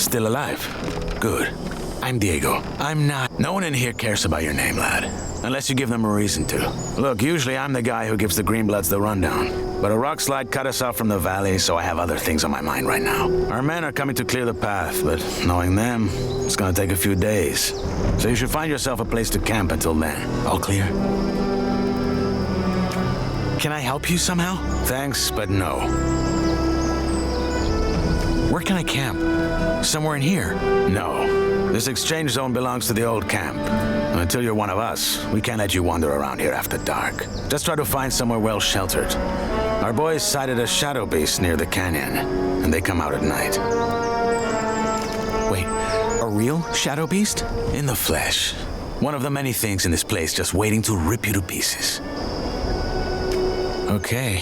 still alive. Good. I'm Diego. I'm not. No one in here cares about your name, lad. Unless you give them a reason to. Look, usually I'm the guy who gives the Greenbloods the rundown. But a rock slide cut us off from the valley, so I have other things on my mind right now. Our men are coming to clear the path, but knowing them, it's gonna take a few days. So you should find yourself a place to camp until then. All clear? Can I help you somehow? Thanks, but no. Where can I camp? Somewhere in here? No. This exchange zone belongs to the old camp. And until you're one of us, we can't let you wander around here after dark. Just try to find somewhere well sheltered. Our boys sighted a shadow beast near the canyon, and they come out at night. Wait, a real shadow beast? In the flesh. One of the many things in this place just waiting to rip you to pieces. Okay,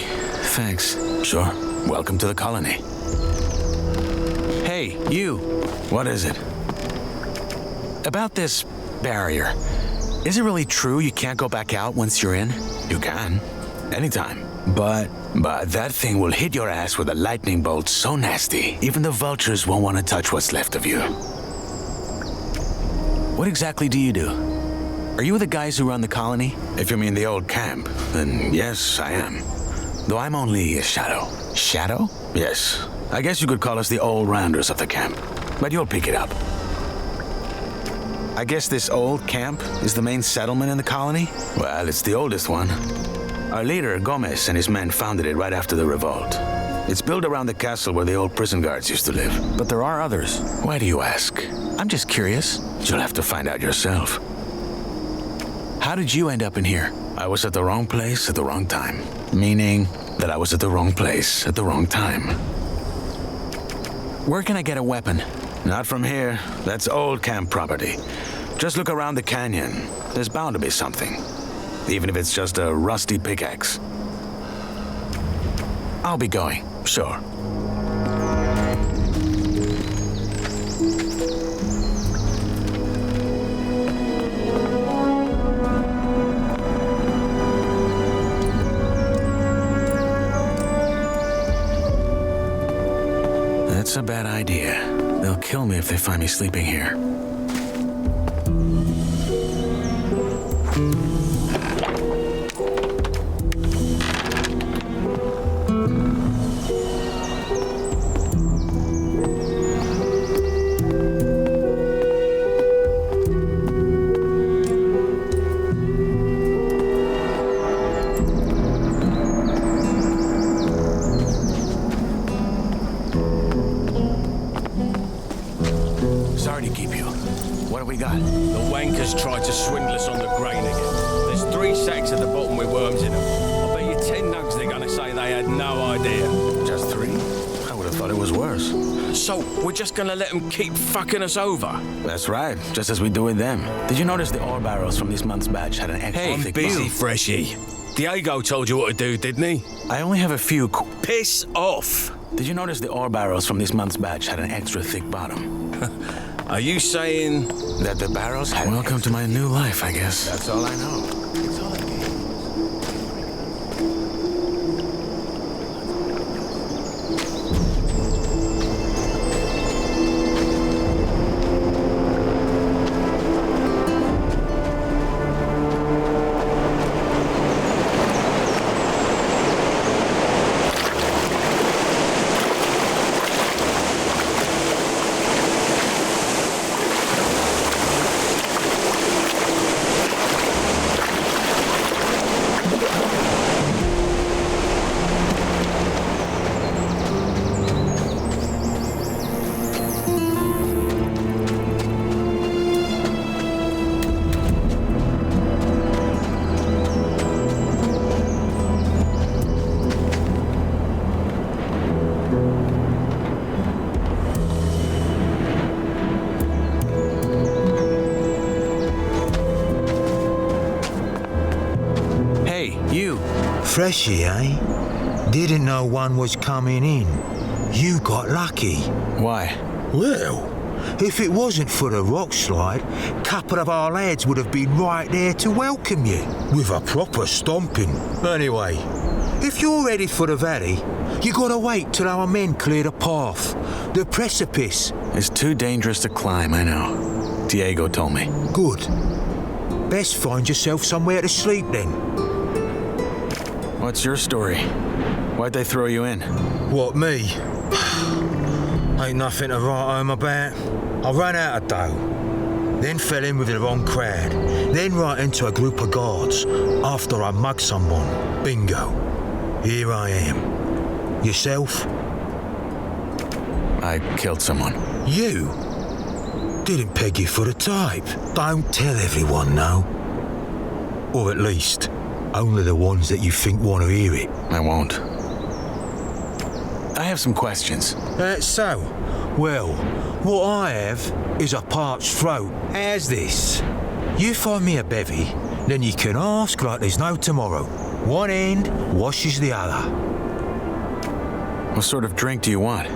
thanks. Sure. Welcome to the colony. Hey, you. What is it? About this barrier. Is it really true you can't go back out once you're in? You can. Anytime. But that thing will hit your ass with a lightning bolt so nasty, even the vultures won't want to touch what's left of you. What exactly do you do? Are you the guys who run the colony? If you mean the old camp, then yes, I am. Though I'm only a shadow. Shadow? Yes. I guess you could call us the all-rounders of the camp. But you'll pick it up. I guess this old camp is the main settlement in the colony? Well, it's the oldest one. Our leader, Gomez, and his men founded it right after the revolt. It's built around the castle where the old prison guards used to live. But there are others. Why do you ask? I'm just curious. You'll have to find out yourself. How did you end up in here? I was at the wrong place at the wrong time. Meaning that I was at the wrong place at the wrong time. Where can I get a weapon? Not from here. That's old camp property. Just look around the canyon. There's bound to be something. Even if it's just a rusty pickaxe. I'll be going. Sure. That's a bad idea. They'll kill me if they find me sleeping here. Sorry to keep you. What have we got? The wankers tried to swindle us on the grain again. There's 3 sacks at the bottom with worms in them. I bet you 10 nugs they're gonna say they had no idea. Just 3? I would have thought it was worse. So, we're just gonna let them keep fucking us over? That's right, just as we do with them. Did you notice the ore barrels from this month's batch had an extra thick busy, bottom? Freshie. Diego told you what to do, didn't he? I only have a few... Piss off! Did you notice the ore barrels from this month's batch had an extra thick bottom? Are you saying... That the barrels had... Welcome to my new life, I guess. That's all I know. It's all a game. Freshie, eh? Didn't know one was coming in. You got lucky. Why? Well, if it wasn't for the rock slide, a couple of our lads would have been right there to welcome you, with a proper stomping. Anyway, if you're ready for the valley, You gotta wait till our men clear the path. The precipice. It's too dangerous to climb, I know. Diego told me. Good. Best find yourself somewhere to sleep then. What's your story? Why'd they throw you in? What, me? Ain't nothing to write home about. I ran out of dough. Then fell in with the wrong crowd. Then right into a group of guards. After I mugged someone. Bingo. Here I am. Yourself? I killed someone. You? Didn't peg you for the type. Don't tell everyone, no. Or at least, only the ones that you think want to hear it. I won't. I have some questions. That's so. Well, what I have is a parched throat. How's this? You find me a bevy, then you can ask like there's no tomorrow. One end washes the other. What sort of drink do you want?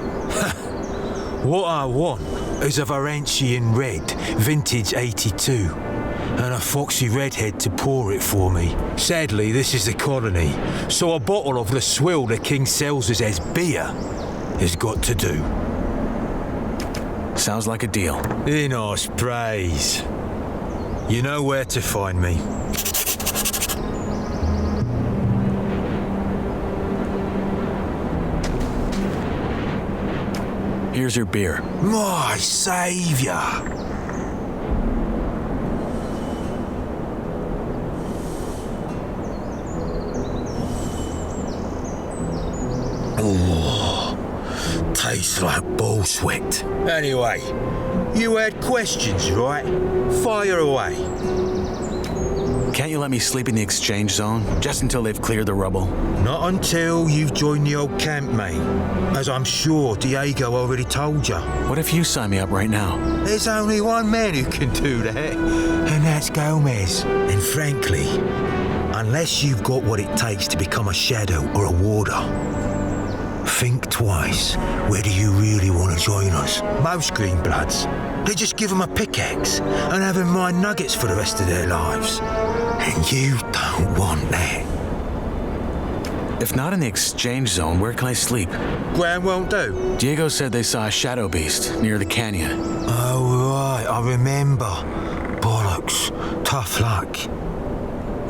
What I want is a Varantian red, vintage 82, and a foxy redhead to pour it for me. Sadly, this is the colony, so a bottle of the swill the king sells us as beer has got to do. Sounds like a deal. In us praise. You know where to find me. Here's your beer. My saviour! Oh, tastes like bull sweat. Anyway, you had questions, right? Fire away. Can't you let me sleep in the exchange zone, just until they've cleared the rubble? Not until you've joined the old camp, mate. As I'm sure Diego already told you. What if you sign me up right now? There's only one man who can do that, and that's Gomez. And frankly, unless you've got what it takes to become a shadow or a warder, think twice whether you really want to join us. Most Greenbloods, they just give them a pickaxe and have them mine nuggets for the rest of their lives. And you don't want that. If not in the exchange zone, where can I sleep? Ground won't do. Diego said they saw a shadow beast near the canyon. Oh, right, I remember. Bollocks. Tough luck.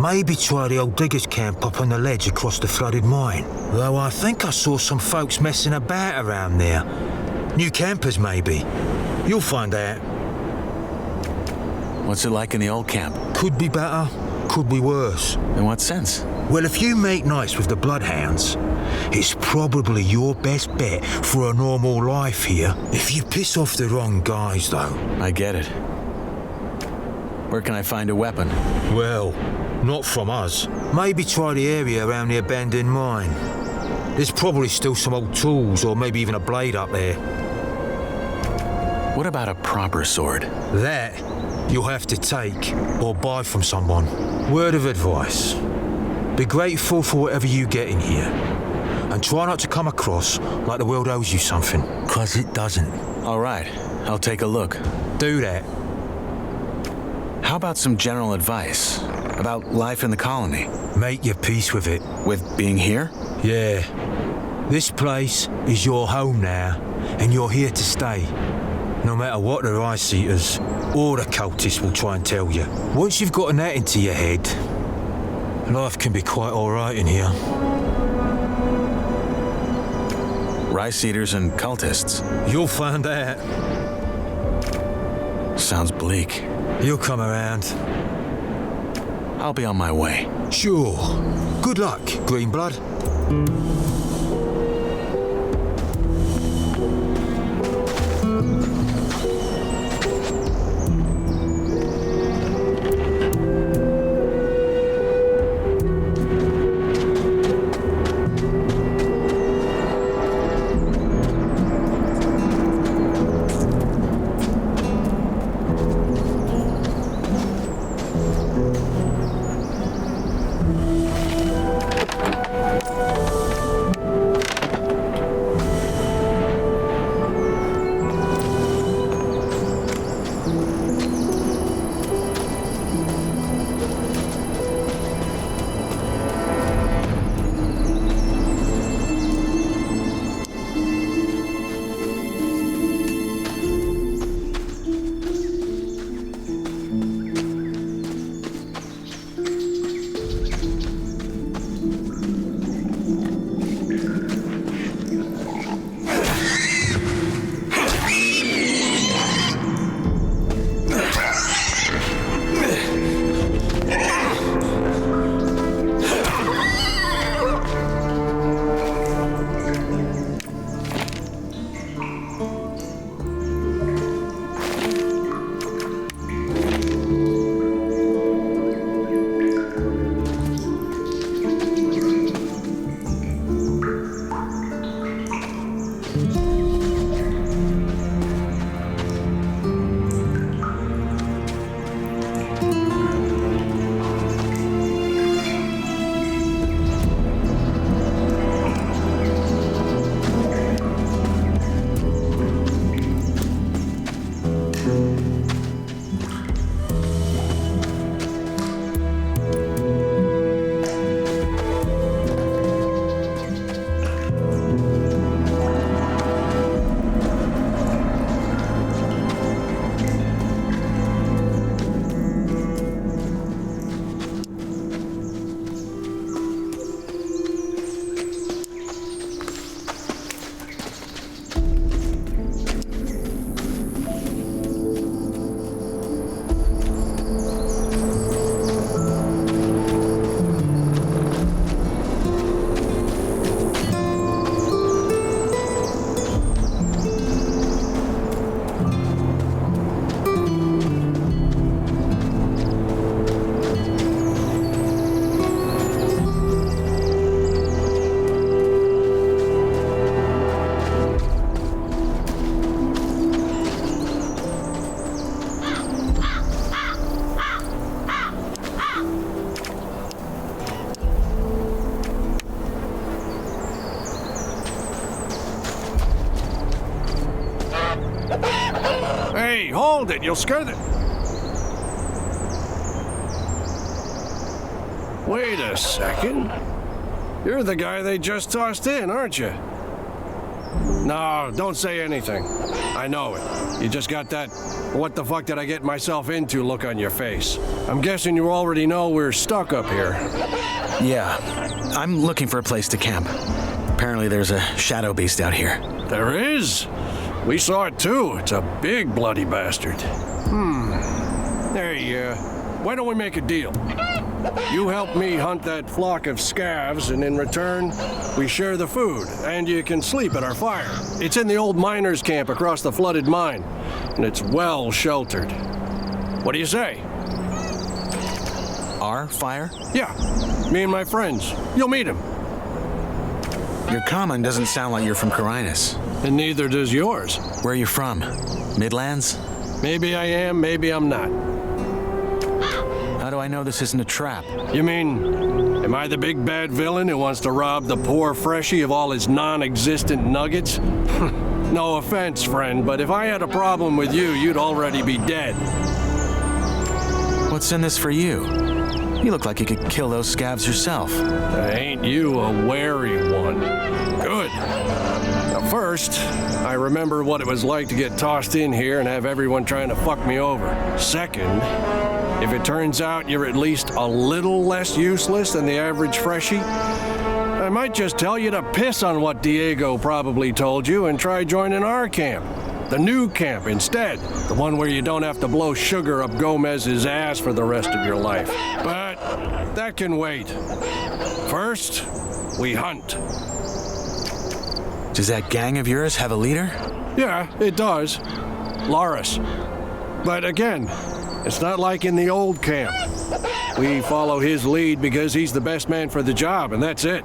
Maybe try the old diggers' camp up on the ledge across the flooded mine. Though I think I saw some folks messing about around there. New campers, maybe. You'll find out. What's it like in the old camp? Could be better, could be worse. In what sense? Well, if you make nice with the bloodhounds, it's probably your best bet for a normal life here. If you piss off the wrong guys, though. I get it. Where can I find a weapon? Well, not from us. Maybe try the area around the abandoned mine. There's probably still some old tools or maybe even a blade up there. What about a proper sword? That you'll have to take or buy from someone. Word of advice. Be grateful for whatever you get in here. And try not to come across like the world owes you something, 'cause it doesn't. All right, I'll take a look. Do that. How about some general advice about life in the colony? Make your peace with it. With being here? Yeah. This place is your home now, and you're here to stay. No matter what the Ice-Eaters or the cultists will try and tell you. Once you've gotten that into your head, life can be quite alright in here. Rice eaters and cultists. You'll find out. Sounds bleak. You'll come around. I'll be on my way. Sure. Good luck, Greenblood. Hey, hold it! You'll scare the... Wait a second. You're the guy they just tossed in, aren't you? No, don't say anything. I know it. You just got that what the fuck did I get myself into look on your face. I'm guessing you already know we're stuck up here. Yeah, I'm looking for a place to camp. Apparently there's a shadow beast out here. There is? We saw it too. It's a big bloody bastard. Hey, why don't we make a deal? You help me hunt that flock of scavs, and in return, we share the food, and you can sleep at our fire. It's in the old miners' camp across the flooded mine, and it's well sheltered. What do you say? Our fire? Yeah, me and my friends. You'll meet them. Your common doesn't sound like you're from Carinus. And neither does yours. Where are you from? Midlands? Maybe I am, maybe I'm not. How do I know this isn't a trap? You mean, am I the big bad villain who wants to rob the poor freshie of all his non-existent nuggets? No offense, friend, but if I had a problem with you, you'd already be dead. What's in this for you? You look like you could kill those scavs yourself. Ain't you a wary one? Good. Now first, I remember what it was like to get tossed in here and have everyone trying to fuck me over. Second, if it turns out you're at least a little less useless than the average freshie, I might just tell you to piss on what Diego probably told you and try joining our camp. The new camp instead. The one where you don't have to blow sugar up Gomez's ass for the rest of your life. But that can wait. First, we hunt. Does that gang of yours have a leader? Yeah, it does. Nyras. But again, it's not like in the old camp. We follow his lead because he's the best man for the job, and that's it.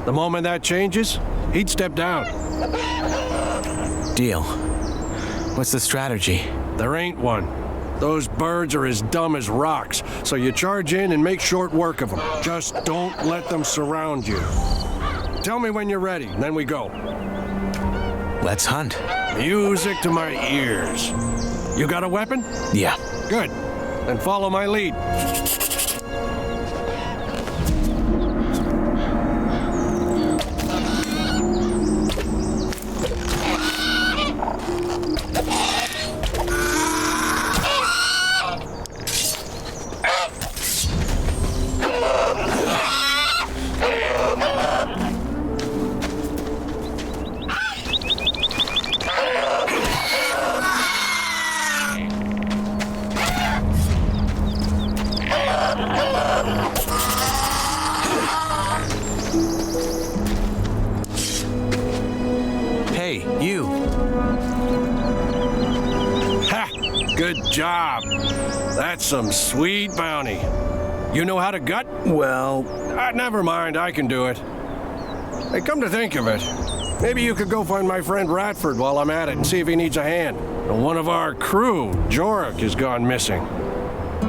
The moment that changes, he'd step down. Deal. What's the strategy? There ain't one. Those birds are as dumb as rocks, so you charge in and make short work of them. Just don't let them surround you. Tell me when you're ready, and then we go. Let's hunt. Music to my ears. You got a weapon? Yeah. Good. Then follow my lead. Hey, you. Ha! Good job. That's some sweet bounty. You know how to gut? Well, Never mind, I can do it. Hey, come to think of it, maybe you could go find my friend Ratford while I'm at it and see if he needs a hand. One of our crew, Jorik, has gone missing.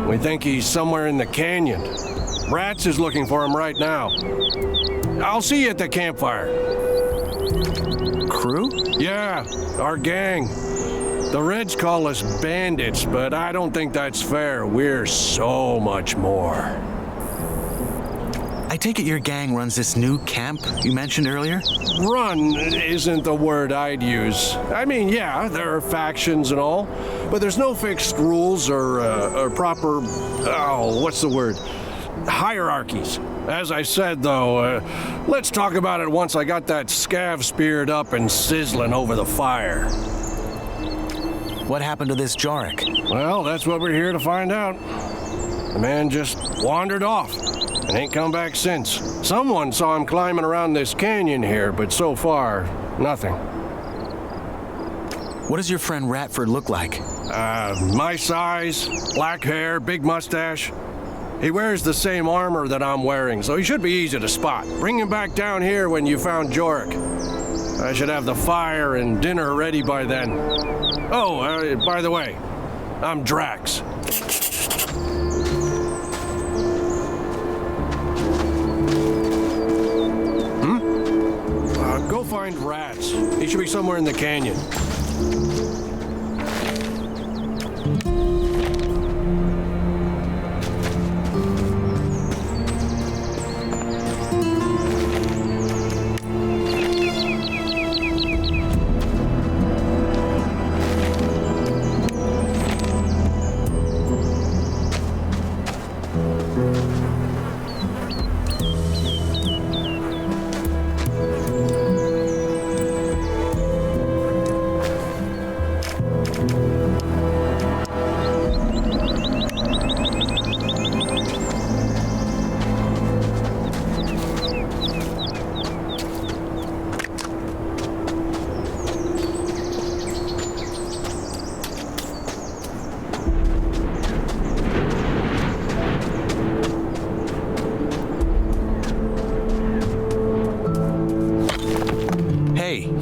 We think he's somewhere in the canyon. Rats is looking for him right now. I'll see you at the campfire. crew? Yeah, our gang. The Reds call us bandits, but I don't think that's fair. We're so much more. I take it your gang runs this new camp you mentioned earlier? Run isn't the word I'd use. I mean, yeah, there are factions and all, but there's no fixed rules or proper, what's the word? Hierarchies. As I said, though, let's talk about it once I got that scav speared up and sizzling over the fire. What happened to this Jorik? Well, that's what we're here to find out. The man just wandered off and ain't come back since. Someone saw him climbing around this canyon here, but so far, nothing. What does your friend Ratford look like? My size, black hair, big mustache. He wears the same armor that I'm wearing, so he should be easy to spot. Bring him back down here when you found Jorik. I should have the fire and dinner ready by then. Oh, by the way, I'm Drax. Go find Rats. He should be somewhere in the canyon.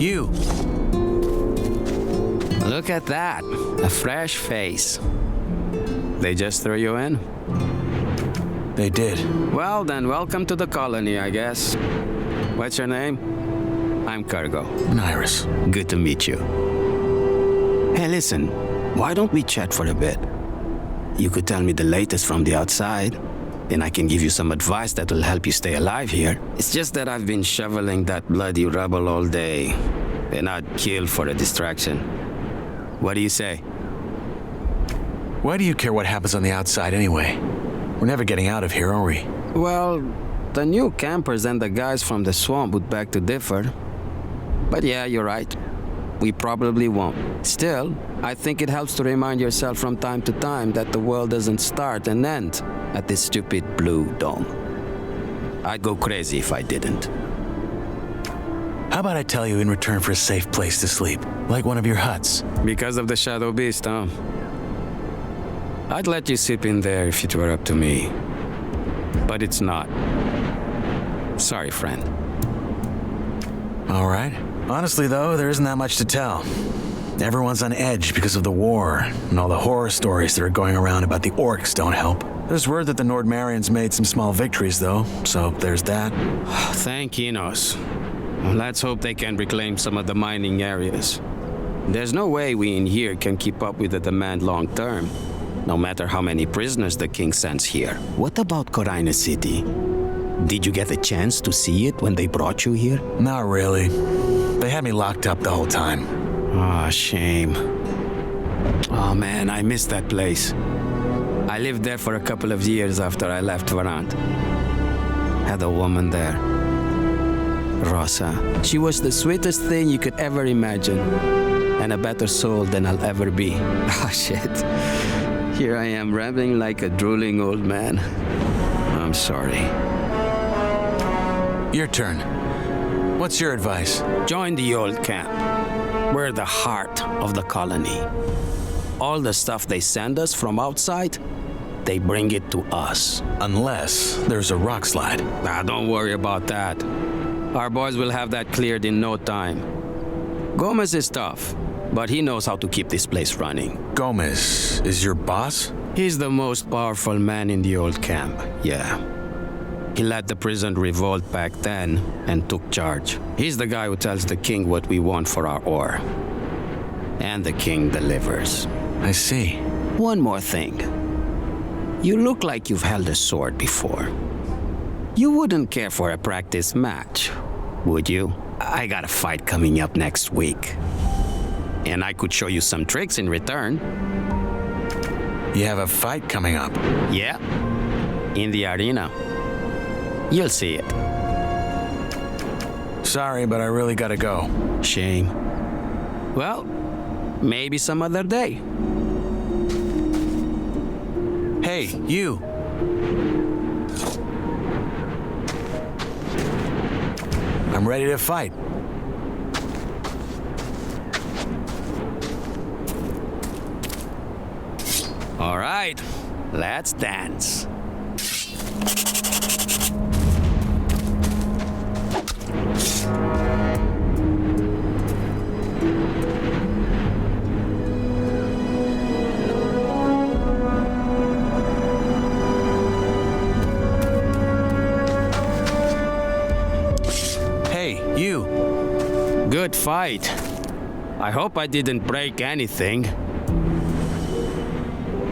You! Look at that. A fresh face. They just threw you in? They did. Well, then welcome to the colony, I guess. What's your name? I'm Cargo. Nyras. Good to meet you. Hey, listen. Why don't we chat for a bit? You could tell me the latest from the outside. Then I can give you some advice that will help you stay alive here. It's just that I've been shoveling that bloody rubble all day, and I'd kill for a distraction. What do you say? Why do you care what happens on the outside anyway? We're never getting out of here, are we? Well, the new campers and the guys from the swamp would beg to differ. But yeah, you're right. We probably won't. Still, I think it helps to remind yourself from time to time that the world doesn't start and end at this stupid blue dome. I'd go crazy if I didn't. How about I tell you in return for a safe place to sleep, like one of your huts? Because of the Shadow Beast, huh? I'd let you sleep in there if it were up to me. But it's not. Sorry, friend. All right. Honestly, though, there isn't that much to tell. Everyone's on edge because of the war, and all the horror stories that are going around about the orcs don't help. There's word that the Nordmarians made some small victories, though, so there's that. Thank Enos. Let's hope they can reclaim some of the mining areas. There's no way we in here can keep up with the demand long term, no matter how many prisoners the king sends here. What about Corina City? Did you get a chance to see it when they brought you here? Not really. They had me locked up the whole time. Ah, shame. Oh man, I miss that place. I lived there for a couple of years after I left Varant. Had a woman there. Rosa. She was the sweetest thing you could ever imagine. And a better soul than I'll ever be. Ah, shit. Here I am rambling like a drooling old man. I'm sorry. Your turn. What's your advice? Join the old camp. We're the heart of the colony. All the stuff they send us from outside, they bring it to us. Unless there's a rock slide. Don't worry about that. Our boys will have that cleared in no time. Gomez is tough, but he knows how to keep this place running. Gomez is your boss? He's the most powerful man in the old camp, yeah. He led the prison revolt back then and took charge. He's the guy who tells the king what we want for our ore. And the king delivers. I see. One more thing. You look like you've held a sword before. You wouldn't care for a practice match, would you? I got a fight coming up next week. And I could show you some tricks in return. You have a fight coming up? Yeah. In the arena. You'll see it. Sorry, but I really gotta go. Shame. Well, maybe some other day. Hey, you! I'm ready to fight. All right, let's dance. You. Good fight. I hope I didn't break anything.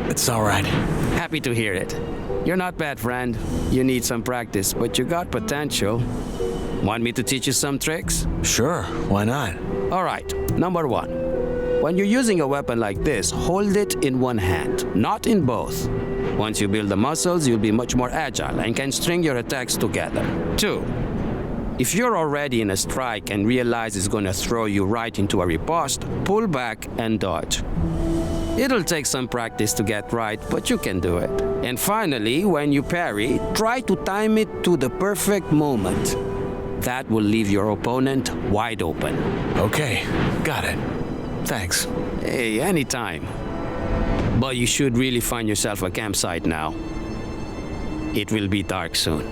It's all right. Happy to hear it. You're not bad, friend. You need some practice, but you got potential. Want me to teach you some tricks? Sure, why not? All right, number one. When you're using a weapon like this, hold it in one hand, not in both. Once you build the muscles, you'll be much more agile and can string your attacks together. 2. If you're already in a strike and realize it's gonna throw you right into a riposte, pull back and dodge. It'll take some practice to get right, but you can do it. And finally, when you parry, try to time it to the perfect moment. That will leave your opponent wide open. Okay, got it. Thanks. Hey, anytime. But you should really find yourself a campsite now. It will be dark soon.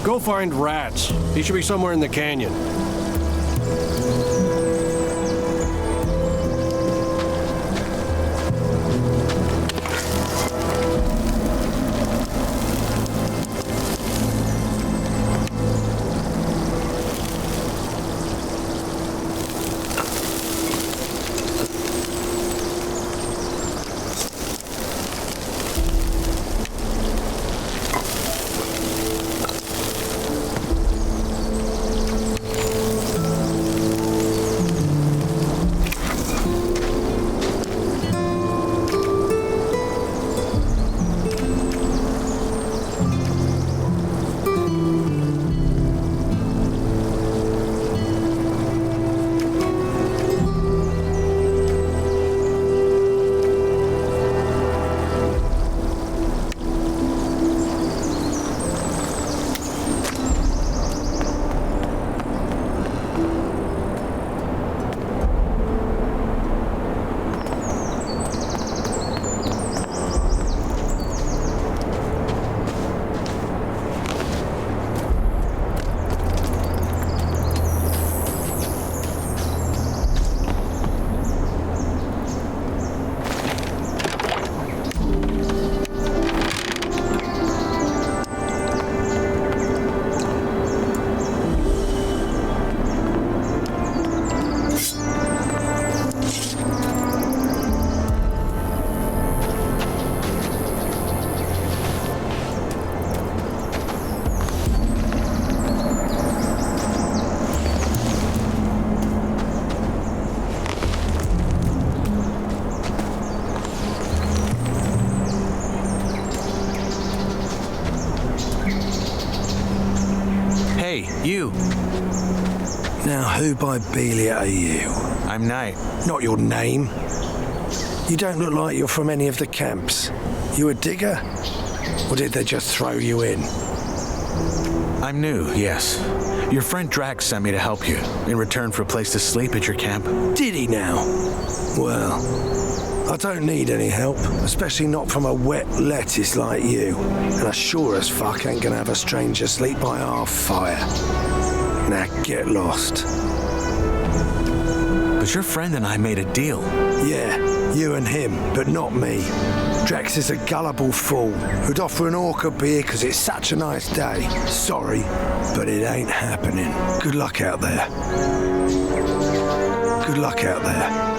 Go find Rats. He should be somewhere in the canyon. You. Now, who by Belia are you? I'm Knight. Not your name. You don't look like you're from any of the camps. You a digger? Or did they just throw you in? I'm new, yes. Your friend Drax sent me to help you, in return for a place to sleep at your camp. Did he now? Well, I don't need any help, especially not from a wet lettuce like you. And I sure as fuck ain't gonna have a stranger sleep by our fire. Now get lost. But your friend and I made a deal. Yeah, you and him, but not me. Drax is a gullible fool who'd offer an orc a beer because it's such a nice day. Sorry, but it ain't happening. Good luck out there. Good luck out there.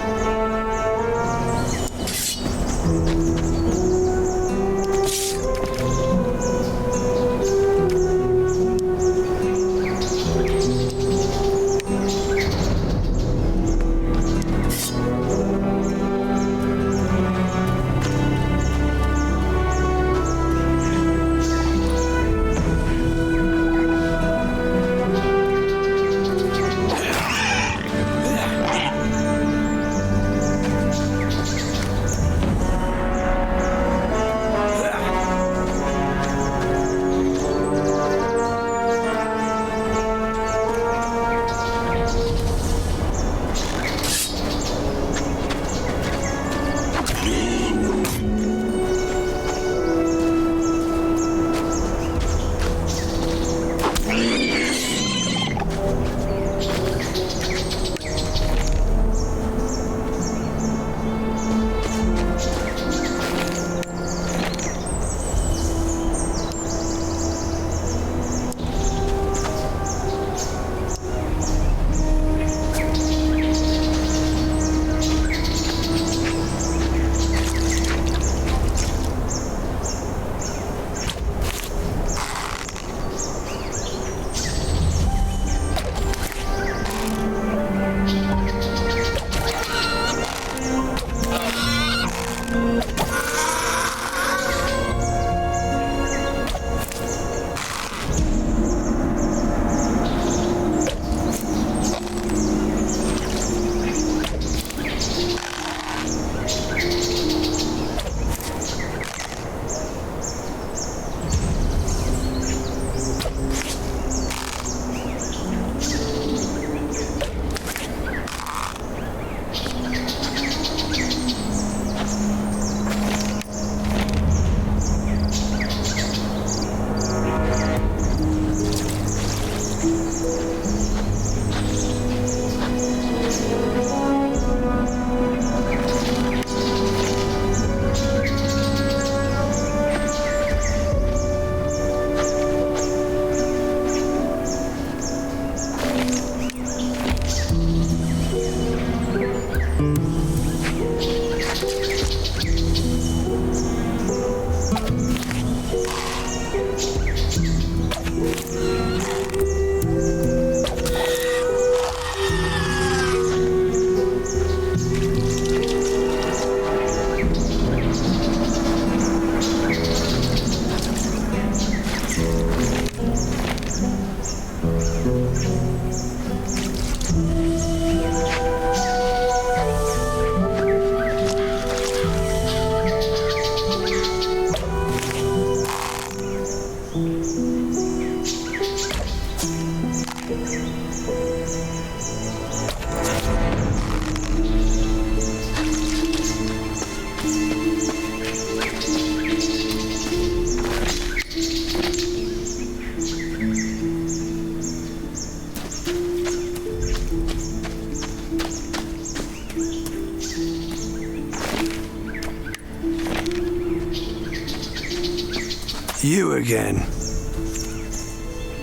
You again.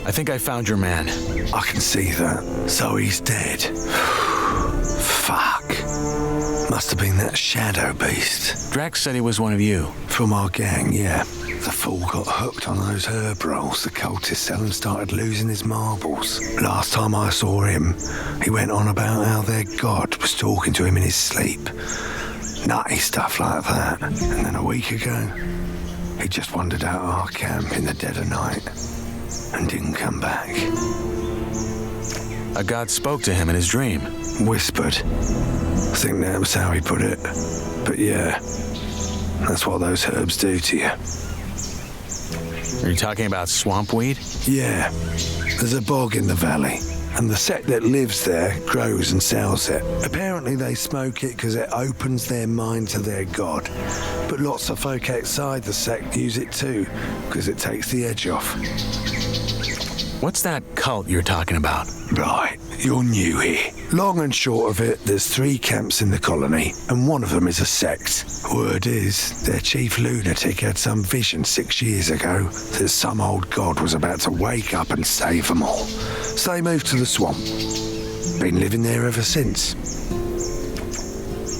I think I found your man. I can see that. So he's dead. Fuck. Must have been that shadow beast. Drax said he was one of you. From our gang, yeah. The fool got hooked on those herb rolls the cultists sell and started losing his marbles. Last time I saw him, he went on about how their god was talking to him in his sleep. Nutty stuff like that. And then a week ago, he just wandered out of our camp in the dead of night and didn't come back. A god spoke to him in his dream. Whispered. I think that was how he put it. But yeah, that's what those herbs do to you. Are you talking about swamp weed? Yeah, there's a bog in the valley, and the sect that lives there grows and sells it. Apparently they smoke it because it opens their mind to their god. But lots of folk outside the sect use it too, because it takes the edge off. What's that cult you're talking about? Right, you're new here. Long and short of it, there's 3 camps in the colony, and one of them is a sect. Word is, their chief lunatic had some vision 6 years ago that some old god was about to wake up and save them all. So they moved to the swamp. Been living there ever since.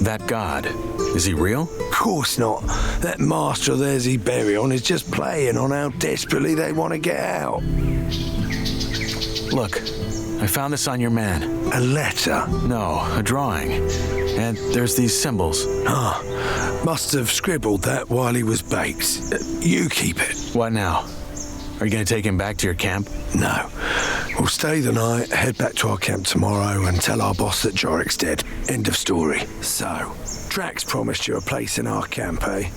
That god, is he real? Of course not. That master of theirs he bury on is just playing on how desperately they want to get out. Look, I found this on your man. A letter? No, a drawing. And there's these symbols. Must have scribbled that while he was baked. You keep it. What now? Are you going to take him back to your camp? No. We'll stay the night, head back to our camp tomorrow and tell our boss that Jorik's dead. End of story. So, Drax promised you a place in our camp, eh?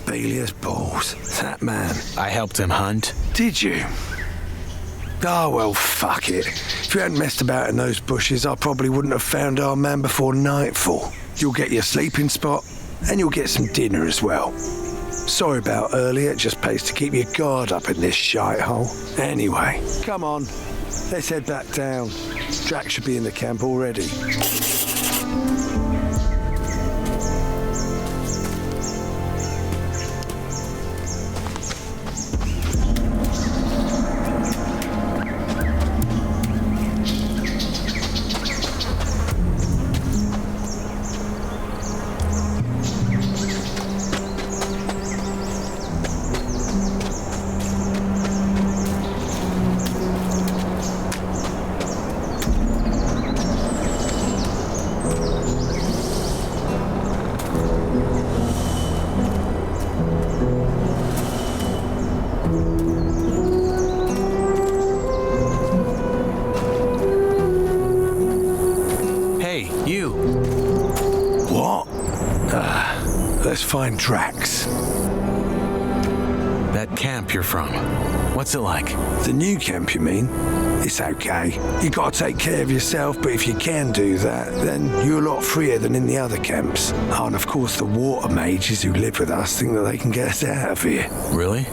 Belia's balls. That man. I helped him hunt. Did you? Oh, well, fuck it. If you hadn't messed about in those bushes, I probably wouldn't have found our man before nightfall. You'll get your sleeping spot, and you'll get some dinner as well. Sorry about earlier, it just pays to keep your guard up in this shithole. Anyway, come on, let's head back down. Drax should be in the camp already. Let's find Drax. That camp you're from, what's it like? The new camp, you mean? It's okay. You gotta take care of yourself, but if you can do that, then you're a lot freer than in the other camps. Oh, and of course the water mages who live with us think that they can get us out of here. Really?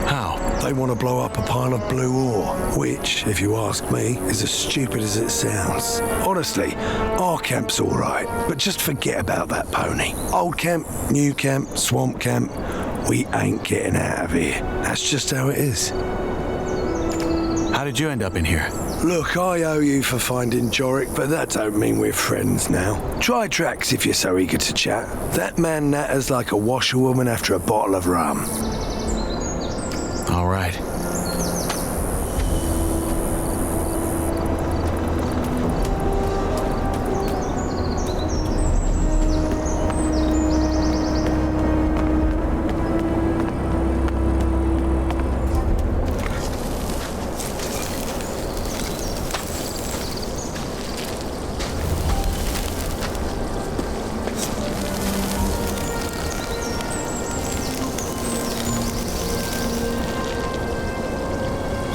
How? They want to blow up a pile of blue ore, which, if you ask me, is as stupid as it sounds. Honestly, our camp's all right, but just forget about that pony. Old camp, new camp, swamp camp, we ain't getting out of here. That's just how it is. How did you end up in here? Look, I owe you for finding Jorik, but that don't mean we're friends now. Try Drax if you're so eager to chat. That man natters like a washerwoman after a bottle of rum. All right.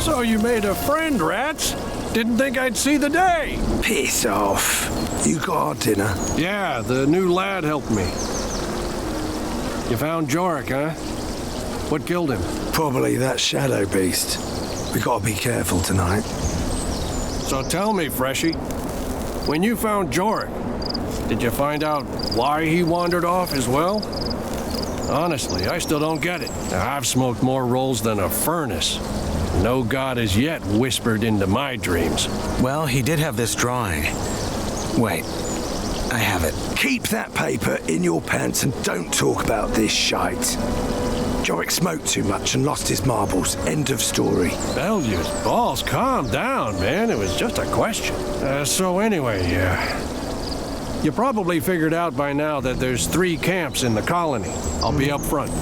So you made a friend, Rats? Didn't think I'd see the day. Piss off. You got our dinner? Yeah, the new lad helped me. You found Jorik, huh? What killed him? Probably that shadow beast. We gotta be careful tonight. So tell me, Freshie, when you found Jorik, did you find out why he wandered off as well? Honestly, I still don't get it. I've smoked more rolls than a furnace. No god has yet whispered into my dreams. Well, he did have this drawing. Wait, I have it. Keep that paper in your pants and don't talk about this shite. Jorik smoked too much and lost his marbles. End of story. Bellews, balls, calm down, man. It was just a question. So anyway, you probably figured out by now that there's 3 camps in the colony. I'll be up front.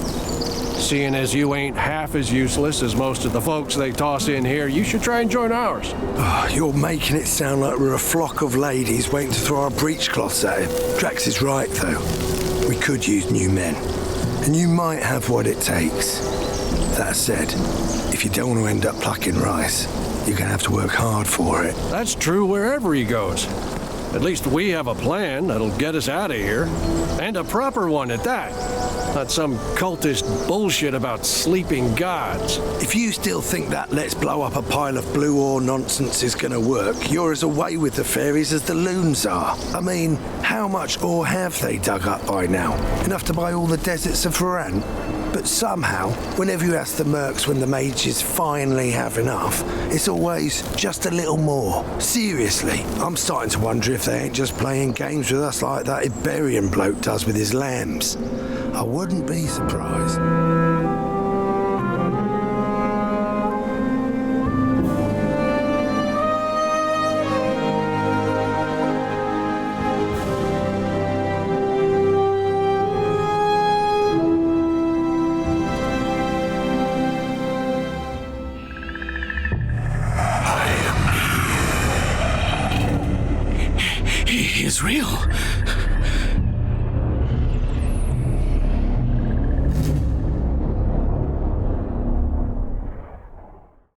Seeing as you ain't half as useless as most of the folks they toss in here, you should try and join ours. Oh, you're making it sound like we're a flock of ladies waiting to throw our breechcloths at him. Drax is right, though. We could use new men. And you might have what it takes. That said, if you don't want to end up plucking rice, you're going to have to work hard for it. That's true wherever he goes. At least we have a plan that'll get us out of here. And a proper one at that. Not some cultist bullshit about sleeping gods. If you still think that let's blow up a pile of blue ore nonsense is gonna work, you're as away with the fairies as the loons are. I mean, how much ore have they dug up by now? Enough to buy all the deserts of Varan? But somehow, whenever you ask the mercs when the mages finally have enough, it's always just a little more. Seriously, I'm starting to wonder if they ain't just playing games with us like that Iberian bloke does with his lambs. I wouldn't be surprised. He is real.